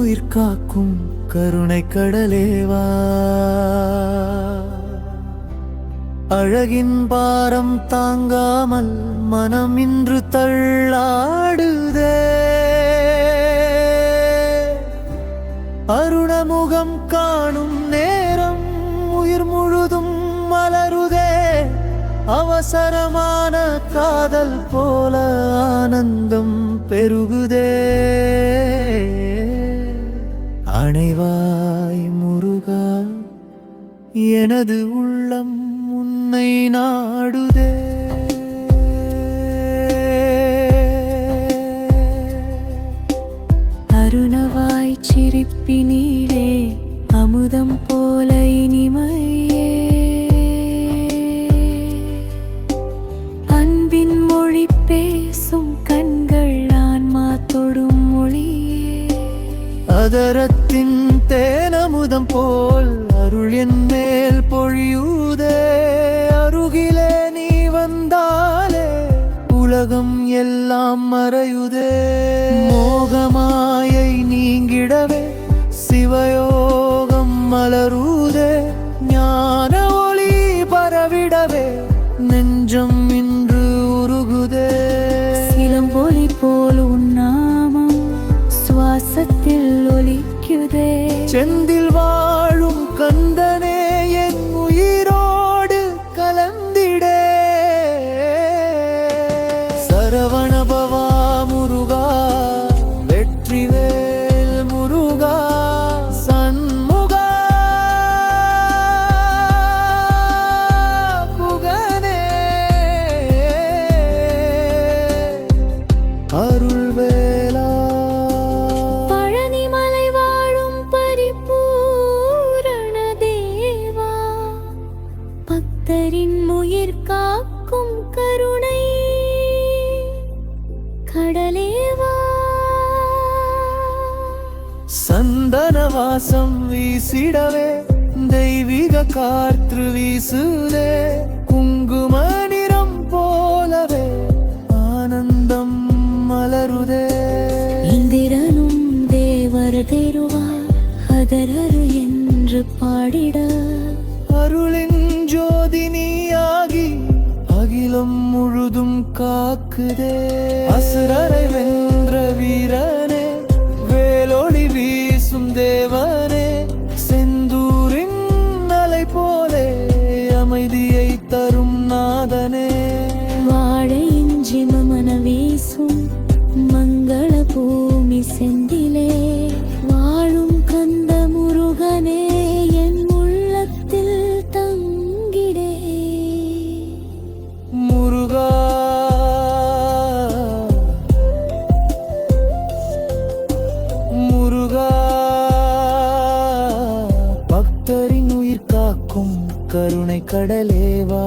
உயிர் காக்கும் கருணை கடலேவா. அழகின் பாரம் தாங்காமல் மனம் இன்று தள்ளாடுதே. அருணமுகம் காணும் நேரம் உயிர் முழுதும் மலருதே. அவசரமான காதல் போல ஆனந்தம் பெருகுதே. அணைவாய் முருகா, எனது உள்ளம் உன்னை நாடுதே. அருணவாய் சிரிப்பினீடே அமுதம் போல இனிமையே. அன்பின் மொழி பேசும் கண்கள் ஆன்மா தொடும் மொழியே. அதரத்தின் தேனமுதம் போல் அருள் என் மேல் பொழியுதே. அருகிலே நீ வந்தாலே உலகம் எல்லாம் மறையுதே. மோகமாயை நீங்கிடவே சிவயோகம் மலருதே. ஞான ஒளி பரவிடவே நெஞ்சம் இன்று உருகுதே. சிலம்பொலி போல் உன்னாமம் சுவாசத்தில் ஒலிக்குதே. செந்தில் வாழும் கந்தனே என் உயிரோடு கலந்திடே. சரவணபவா முருகா, வெற்றிவேல் முருகா, சண்முகா புகனே. அருள்வேலா பழனிமலை வாழும் பரிபூரண தேவா, பக்தரின் உயிர் காக்கும் கருணை கடலேவா. சந்தனவாசம் வீசிடவே தெய்வீக காற்று வீசுதே. குங்கும நிறம் போலவே ஆனந்தம் மலருதே. இந்திரனும் தேவர் தெருவார் அதரரு என்று பாடிட. அருளின் ஜோதினியாகி அகிலம் முழுதும் காக்குதே. அசுரரை வென்ற வீரனே, வேலொளி வீசும் தேவனே, செந்தூரின் அலை போலே அமைதியை தரும் நாதனே. வாழை இஞ்சி மமன வீசும் மங்கள பூமி செந்திலே வாழும் கந்த முருகனே என் உள்ளத்தில் தங்கிடே. முருகா முருகா, பக்தரின் உயிர் காக்கும் கருணை கடலேவா.